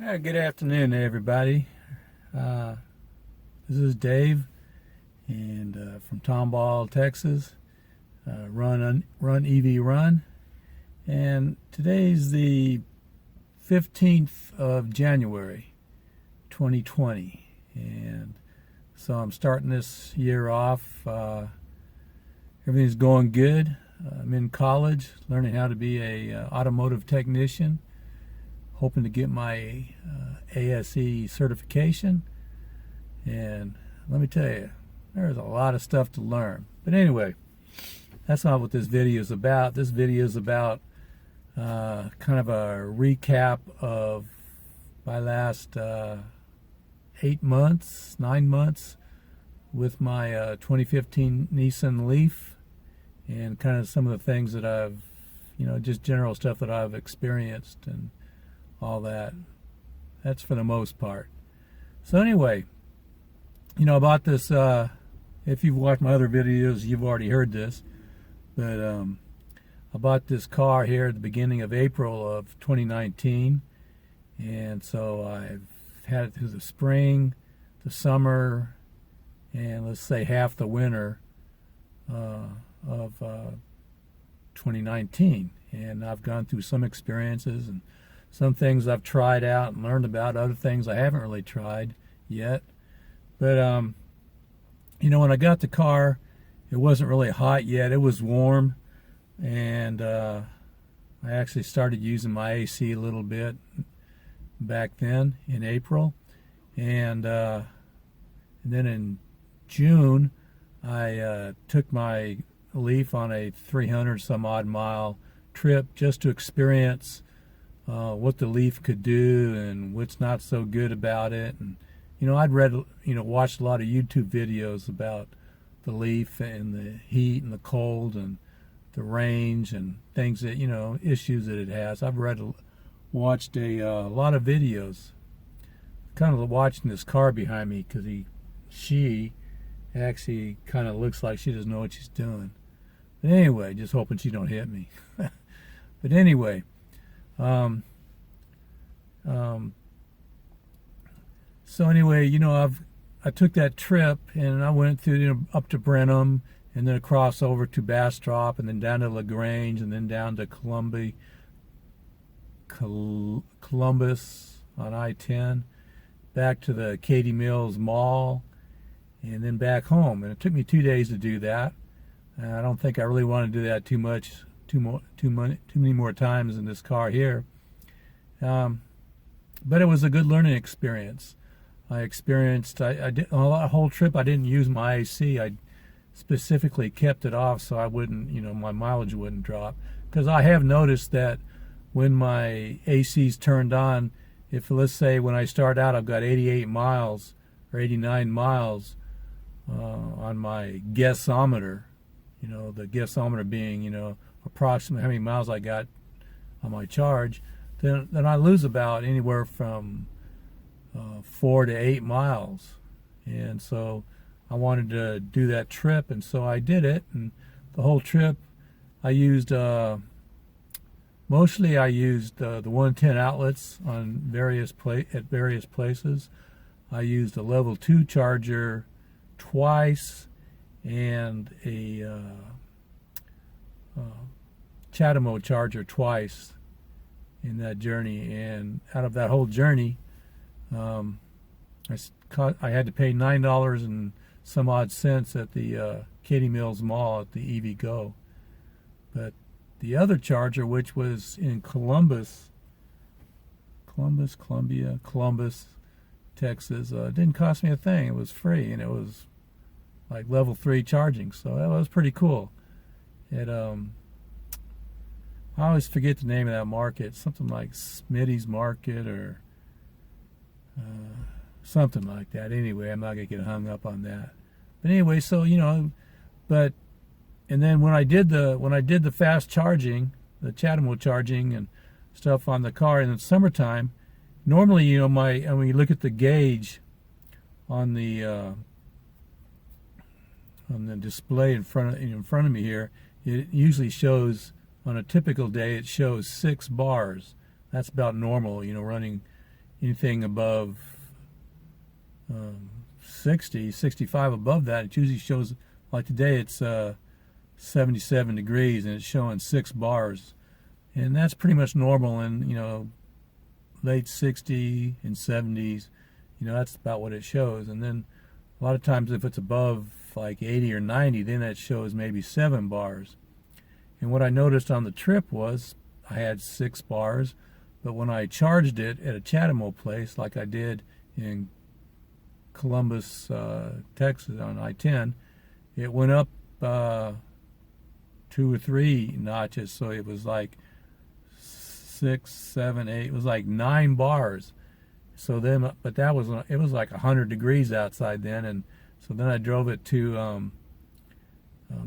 Good afternoon, everybody. This is Dave, and from Tomball, Texas. runEVrun, and today's the 15th of January, 2020, and so I'm starting this year off. Everything's going good. I'm in college, learning how to be a automotive technician. Hoping to get my ASE certification, and let me tell you, there's a lot of stuff to learn. But anyway, that's not what this video is about. This video is about kind of a recap of my last 9 months with my 2015 Nissan Leaf, and kind of some of the things that I've, just general stuff that I've experienced and all that. That's for the most part. So anyway, about this, if you've watched my other videos, you've already heard this, but I bought this car here at the beginning of April of 2019, and so I've had it through the spring, the summer, and let's say half the winter of 2019, and I've gone through some experiences and some things I've tried out and learned about, other things I haven't really tried yet. But, when I got the car, it wasn't really hot yet. It was warm, and I actually started using my AC a little bit back then in April. And then in June, I took my Leaf on a 300 some odd mile trip just to experience what the Leaf could do and what's not so good about it. And I'd watched a lot of YouTube videos about the Leaf and the heat and the cold and the range and things that issues that it has. I've watched a lot of videos, kind of watching this car behind me, because she actually kind of looks like she doesn't know what she's doing. But anyway, just hoping she don't hit me. But anyway, so anyway, I took that trip, and I went through, up to Brenham, and then across over to Bastrop, and then down to LaGrange, and then down to Columbus on I-10, back to the Katy Mills Mall, and then back home. And it took me 2 days to do that. And I don't think I really want to do that too many more times in this car here. But it was a good learning experience. I did on the whole trip. I didn't use my AC. I specifically kept it off so I wouldn't, my mileage wouldn't drop. Because I have noticed that when my AC's turned on, if, let's say, when I start out, I've got 88 miles or 89 miles on my guessometer. The guessometer being, approximately how many miles I got on my charge. Then I lose about anywhere from 4 to 8 miles. And so I wanted to do that trip, and so I did it. And the whole trip I used, mostly I used the 110 outlets on various places. I used a level 2 charger twice, and a CHAdeMO charger twice in that journey. And out of that whole journey, I had to pay $9 and some odd cents at the Katy Mills Mall at the EV Go. But the other charger, which was in Columbus, Texas, didn't cost me a thing. It was free, and it was like level 3 charging, so that was pretty cool. I always forget the name of that market, something like Smitty's Market or something like that. Anyway, I'm not gonna get hung up on that. But anyway, so and then when I did the fast charging, the CHAdeMO charging and stuff on the car in the summertime, normally when you look at the gauge on the display in front of me here, it usually shows, on a typical day, it shows 6 bars. That's about normal, running, anything above 60, 65 above that, it usually shows, like today it's 77 degrees and it's showing 6 bars. And that's pretty much normal in, you know, late 60s and 70s. You know, that's about what it shows. And then a lot of times if it's above like 80 or 90, then it shows maybe 7 bars. And what I noticed on the trip was I had 6 bars, but when I charged it at a Chatham place, like I did in Columbus, Texas on I-10, it went up 2 or 3 notches. So it was like 6, 7, 8. It was like 9 bars. So then, but that was, it was like 100 degrees outside then, and so then I drove it to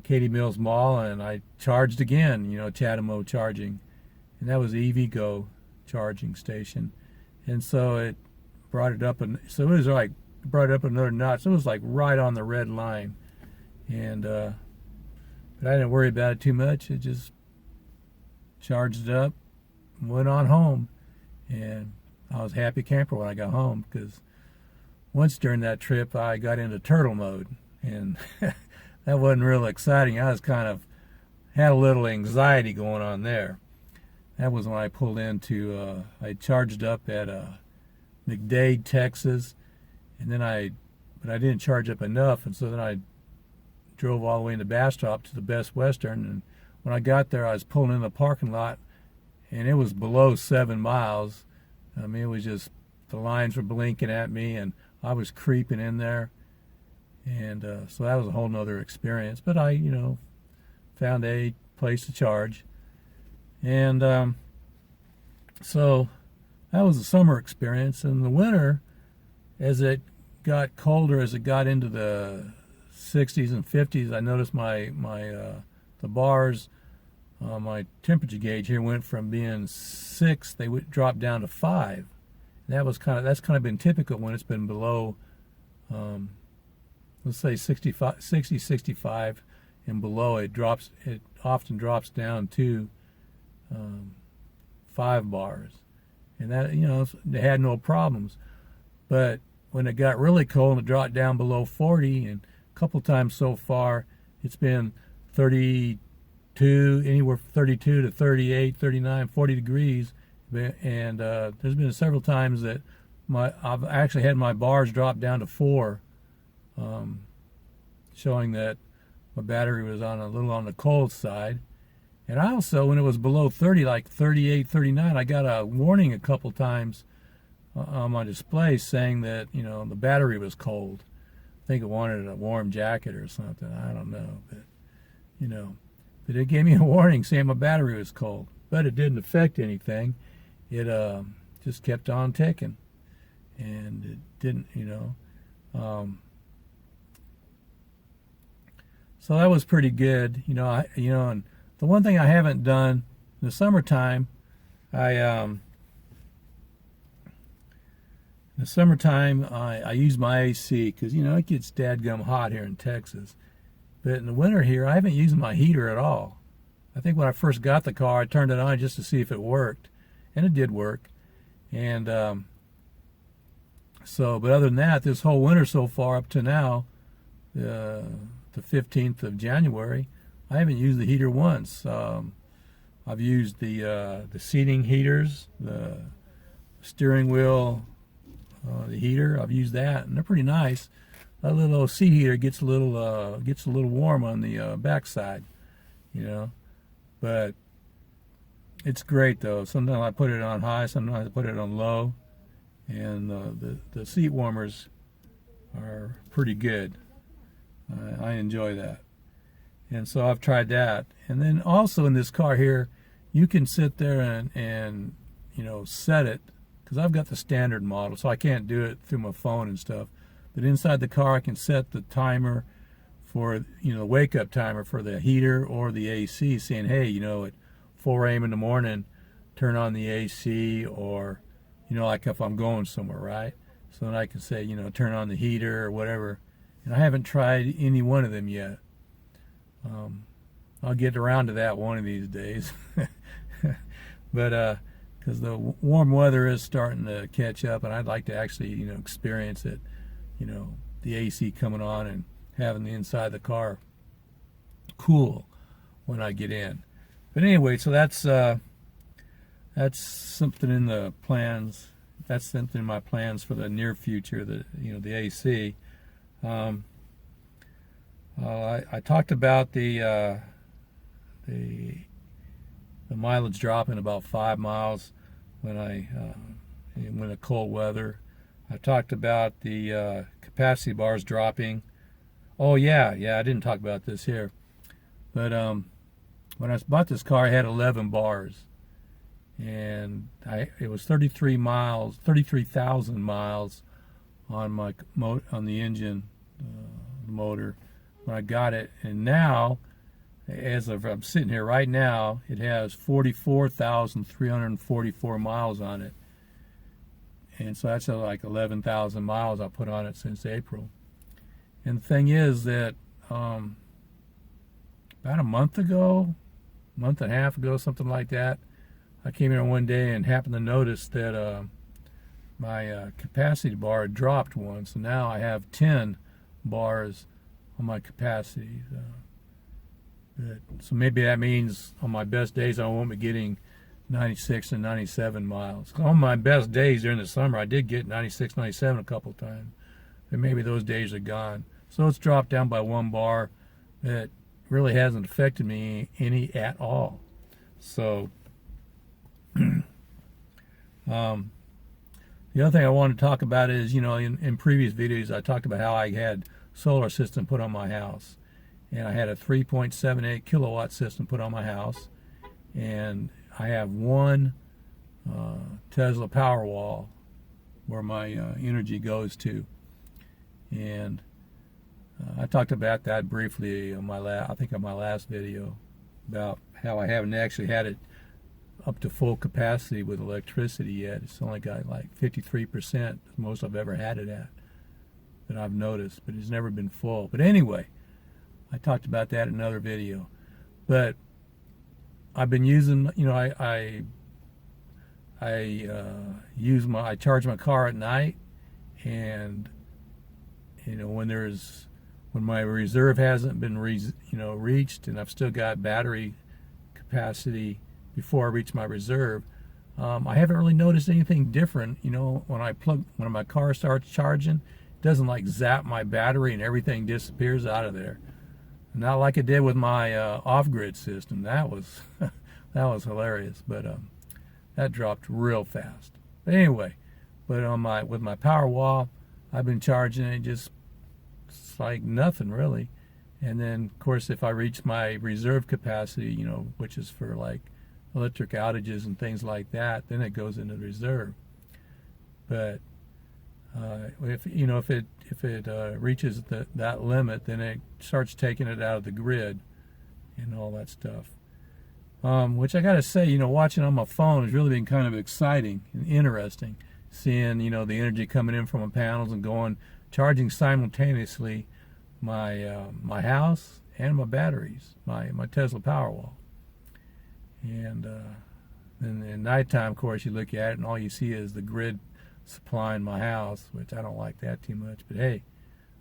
Katy Mills Mall, and I charged again, you know, Chatham charging, and that was EVgo charging station, and so it brought it up, and so it was like brought it up another notch. So it was like right on the red line, and but I didn't worry about it too much. It just charged it up, and went on home, and I was a happy camper when I got home, because once during that trip I got into turtle mode, and that wasn't real exciting. I was kind of had a little anxiety going on there. That was when I pulled into, I charged up at McDade, Texas, and then but I didn't charge up enough, and so then I drove all the way into Bastrop to the Best Western, and when I got there I was pulling in the parking lot, and it was below 7 miles. I mean, it was just, the lines were blinking at me, and I was creeping in there, and so that was a whole nother experience. But I, you know, found a place to charge, and so that was a summer experience. And the winter, as it got colder, as it got into the 60s and 50s, I noticed the bars, my temperature gauge here went from being 6, they would drop down to 5. And that's kind of been typical when it's been below, let's say 60, 65 and below. It often drops down to 5 bars, and that, you know, they had no problems. But when it got really cold and it dropped down below 40, and a couple times so far, it's been 32, anywhere from 32 to 38, 39, 40 degrees. And there's been several times that I've actually had my bars drop down to 4, showing that my battery was a little on the cold side. And I also, when it was below 30, like 38, 39, I got a warning a couple times on my display saying that, you know, the battery was cold. I think it wanted a warm jacket or something. I don't know, but, you know, but it gave me a warning saying my battery was cold. But it didn't affect anything. It just kept on ticking, and it didn't, you know. So that was pretty good, you know. And the one thing I haven't done in the summertime, I use my AC, because, you know, it gets dadgum hot here in Texas. But in the winter here, I haven't used my heater at all. I think when I first got the car, I turned it on just to see if it worked. And it did work. And but other than that, this whole winter so far up to now, the 15th of January, I haven't used the heater once. I've used the seating heaters, the steering wheel, the heater. I've used that, and they're pretty nice. That little seat heater gets a little warm on the backside, you know, but it's great though. Sometimes I put it on high, sometimes I put it on low, and the seat warmers are pretty good. I enjoy that, and so I've tried that. And then also in this car here, you can sit there and you know, set it, because I've got the standard model, so I can't do it through my phone and stuff. But inside the car, I can set the timer for, you know, the wake-up timer for the heater or the AC, saying, hey, you know, at 4 a.m. in the morning, turn on the AC, or, you know, like if I'm going somewhere, right? So then I can say, you know, turn on the heater or whatever. And I haven't tried any one of them yet. I'll get around to that one of these days. But because the warm weather is starting to catch up, and I'd like to actually, you know, experience it, you know, the AC coming on and having the inside of the car cool when I get in. But anyway, so that's something in the plans. That's something in my plans for the near future. The, you know, the AC. I talked about the mileage dropping about 5 miles when the cold weather. I talked about the capacity bars dropping. Oh yeah, I didn't talk about this here, but when I bought this car, I had 11 bars, and it was 33,000 miles on the engine motor when I got it, and now, as of I'm sitting here right now, it has 44,344 miles on it, and so that's like 11,000 miles I put on it since April. And the thing is that about a month and a half ago, something like that, I came here one day and happened to notice that my capacity bar had dropped one, so now I have 10 bars on my capacity. So maybe that means on my best days I won't be getting 96 and 97 miles. On my best days during the summer, I did get 96, 97 a couple times, but maybe those days are gone. So it's dropped down by 1 bar. That really hasn't affected me any at all. So the other thing I want to talk about is, you know, in previous videos I talked about how I had solar system put on my house, and I had a 3.78 kilowatt system put on my house, and I have one Tesla Powerwall where my energy goes to, and I talked about that briefly on my last video, about how I haven't actually had it up to full capacity with electricity yet. It's only got like 53%, most I've ever had it at, that I've noticed, but it's never been full. But anyway, I talked about that in another video. But I've been using, you know, I charge my car at night, and you know, when my reserve hasn't been reached, and I've still got battery capacity before I reach my reserve, I haven't really noticed anything different. You know, when my car starts charging, it doesn't like zap my battery and everything disappears out of there. Not like it did with my off-grid system. That was that was hilarious, but that dropped real fast. But anyway, with my Powerwall, I've been charging it just like nothing really. And then of course, if I reach my reserve capacity, you know, which is for like electric outages and things like that, then it goes into reserve. But if it reaches that limit, then it starts taking it out of the grid and all that stuff. Which I gotta say, you know, watching on my phone has really been kind of exciting and interesting, seeing, you know, the energy coming in from my panels and charging simultaneously my house and my batteries, my Tesla Powerwall. And then at nighttime, of course, you look at it and all you see is the grid supplying my house, which I don't like that too much. But hey,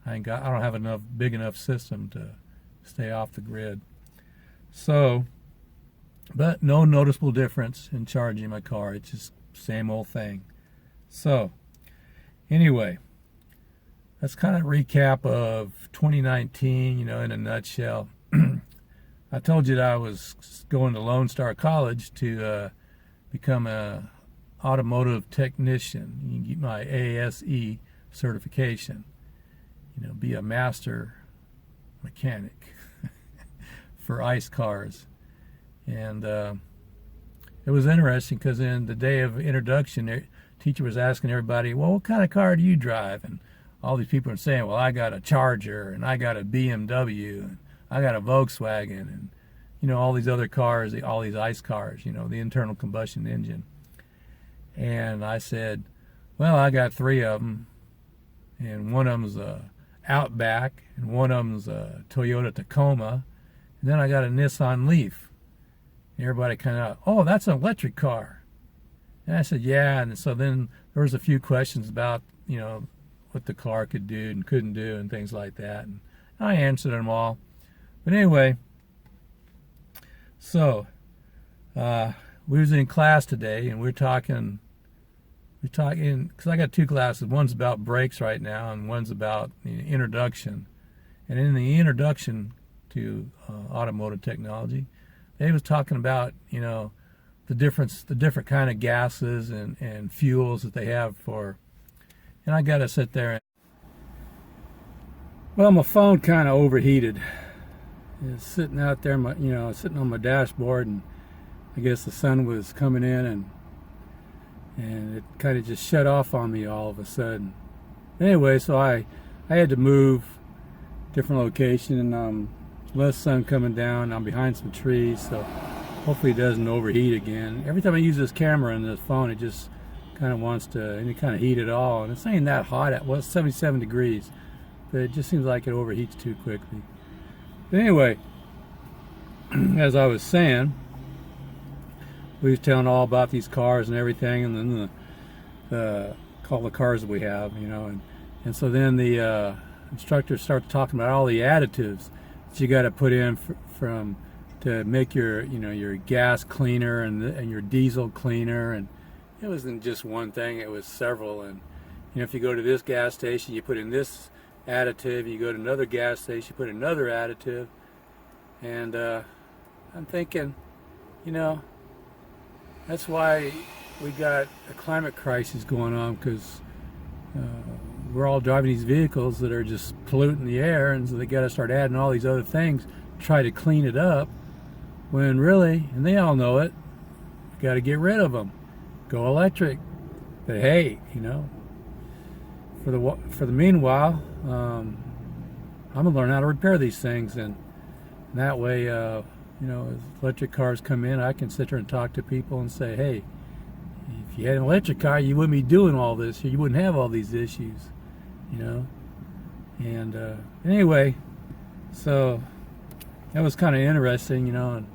I don't have big enough system to stay off the grid. So, but no noticeable difference in charging my car. It's just same old thing. So, anyway, that's kind of a recap of 2019, you know, in a nutshell. I told you that I was going to Lone Star College to become a automotive technician. You can get my ASE certification, you know, be a master mechanic for ICE cars. And it was interesting because in the day of introduction, the teacher was asking everybody, well, what kind of car do you drive? And all these people are saying, well, I got a Charger, and I got a BMW, and I got a Volkswagen, and, you know, all these other cars, all these ICE cars, you know, the internal combustion engine. And I said, well, I got 3 of them, and one of them's a Outback, and one of them's a Toyota Tacoma, and then I got a Nissan Leaf. And everybody kind of, oh, that's an electric car. And I said, yeah. And so then there was a few questions about, what the car could do and couldn't do and things like that. And I answered them all. But anyway, so we was in class today, and we're talking, because I got two classes. One's about brakes right now, and one's about introduction. And in the introduction to automotive technology, they was talking about, the different kind of gases and fuels that they have for. And I got to sit there. Well, my phone kind of overheated. It's sitting out there, sitting on my dashboard, and I guess the sun was coming in, and it kind of just shut off on me all of a sudden. Anyway, so I had to move different location, and less sun coming down. I'm behind some trees, so hopefully it doesn't overheat again. Every time I use this camera and this phone, it just kind of wants to, and it kind of heat it all. And it's ain't that hot. It's 77 degrees, but it just seems like it overheats too quickly. But anyway, as I was saying, we was telling all about these cars and everything, and then all the cars that we have, and so then the instructor started talking about all the additives that you got to put in to make your your gas cleaner and your diesel cleaner. And it wasn't just one thing, it was several. And if you go to this gas station, you put in this additive. You go to another gas station, you put another additive. And I'm thinking, that's why we got a climate crisis going on, because we're all driving these vehicles that are just polluting the air, and so they got to start adding all these other things to try to clean it up, when really, and they all know it, you got to get rid of them, go electric. But hey, for the meanwhile, I'm gonna learn how to repair these things, and that way, as electric cars come in, I can sit there and talk to people and say, hey, if you had an electric car, you wouldn't be doing all this, you wouldn't have all these issues, And anyway, so that was kind of interesting, and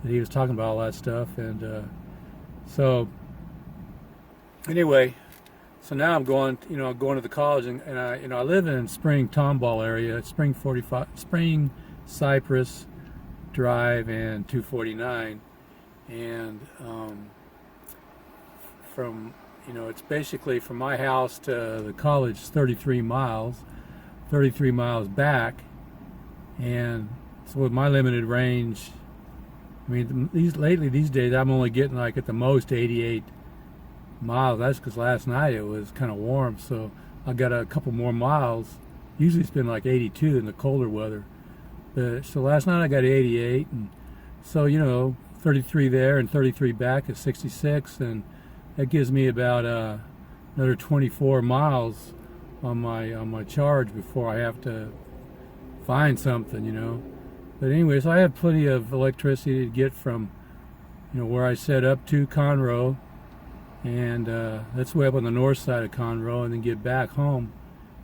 that he was talking about all that stuff. And so anyway, so now I'm going to the college, and I live in Spring Tomball area, Spring Cypress Drive and 249, and from it's basically from my house to the college 33 miles back. And so with my limited range, these days I'm only getting like at the most 88 miles. That's because last night it was kind of warm, so I got a couple more miles. Usually it's been like 82 in the colder weather, but so last night I got 88, and so 33 there and 33 back is 66, and that gives me about another 24 miles on my charge before I have to find something, But anyway, so I have plenty of electricity to get from where I set up to Conroe, and that's way up on the north side of Conroe, and then get back home.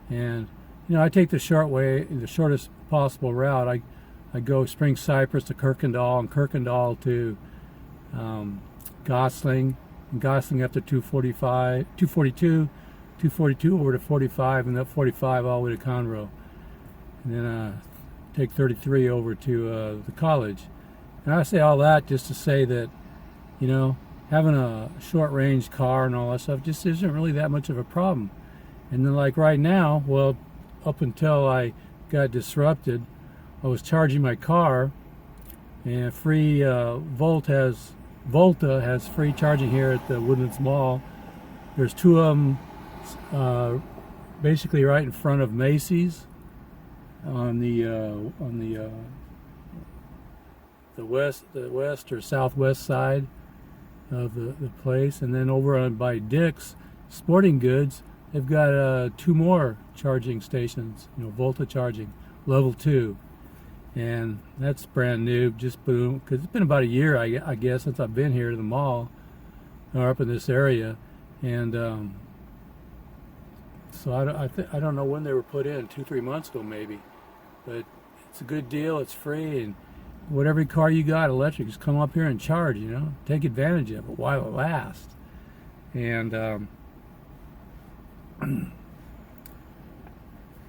And I take the shortest possible route. I go Spring Cypress to Kirkendall, and Kirkendall to Gosling, and Gosling up to 242 over to 45, and up 45 all the way to Conroe. And then take 33 over to the college. And I say all that just to say that, having a short range car and all that stuff just isn't really that much of a problem. And then like right now, well, up until I got disrupted, I was charging my car, and free Volta has free charging here at the Woodlands Mall. There's two of them basically right in front of Macy's on the west or southwest side of the place, and then over by Dick's Sporting Goods, they've got two more charging stations, Volta charging, level 2, and that's brand new, just boom, because it's been about a year, I guess, since I've been here to the mall, or up in this area, and so I don't know when they were put in, 2-3 months ago maybe, but it's a good deal, it's free, and whatever car you got electric, just come up here and charge, take advantage of it while it lasts. And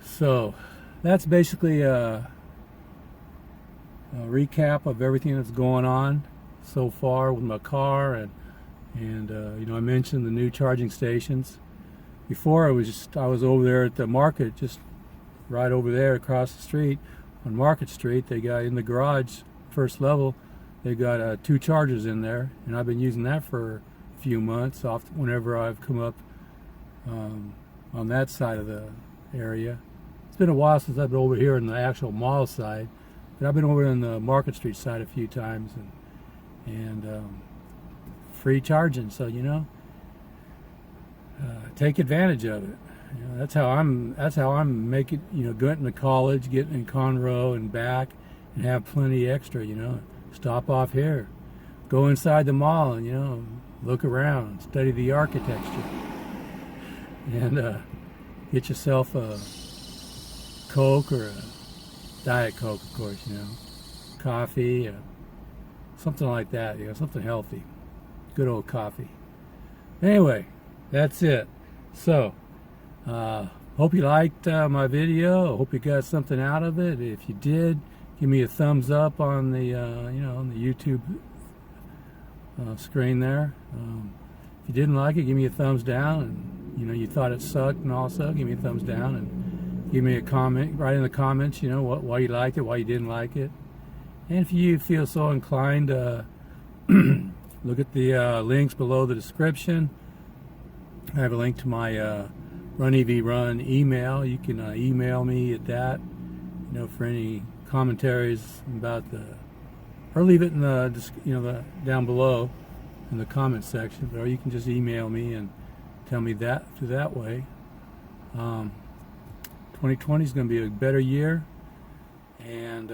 so that's basically a recap of everything that's going on so far with my car, and you know, I mentioned the new charging stations. Before I was over there at the market, just right over there across the street on Market Street. They got in the garage, first level, they got 2 chargers in there, and I've been using that for a few months off whenever I've come up on that side of the area. It's been a while since I've been over here in the actual mall side, but I've been over in the Market Street side a few times, and free charging. So, you know, take advantage of it. You know, that's how I'm making, you know, getting to college, getting in Conroe and back, and have plenty extra. You know, stop off here, go inside the mall, and, you know, look around, study the architecture, and get yourself a Coke or a Diet Coke, of course. You know, coffee, something like that. You know, something healthy, good old coffee. Anyway, that's it. So, hope you liked my video. I hope you got something out of it. If you did, give me a thumbs up on the you know, on the YouTube screen there. If you didn't like it, give me a thumbs down. And you know, you thought it sucked, and also give me a thumbs down and give me a comment. Write in the comments, you know, why you liked it, why you didn't like it. And if you feel so inclined, look at the links below the description. I have a link to my runEVrun email. You can email me at that, you know, for any commentaries about or leave it in the, you know, down below in the comment section, or you can just email me and tell me that through that way. 2020 is going to be a better year, and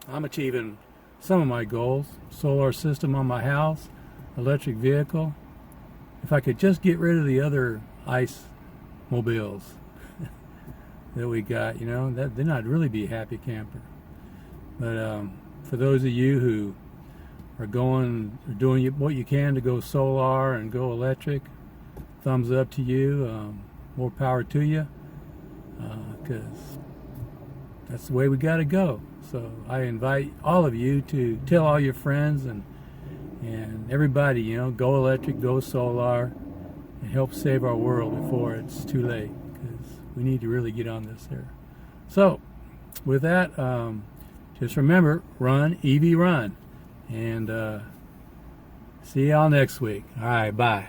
I'm achieving some of my goals. Solar system on my house, electric vehicle. If I could just get rid of the other ICE mobiles that we got, you know, then I'd really be a happy camper. But for those of you who are doing what you can to go solar and go electric, thumbs up to you. More power to you, because that's the way we got to go. So I invite all of you to tell all your friends and everybody, you know, go electric, go solar, and help save our world before it's too late, because we need to really get on this here. So with that, just remember, run EV run, and see y'all next week. All right, bye.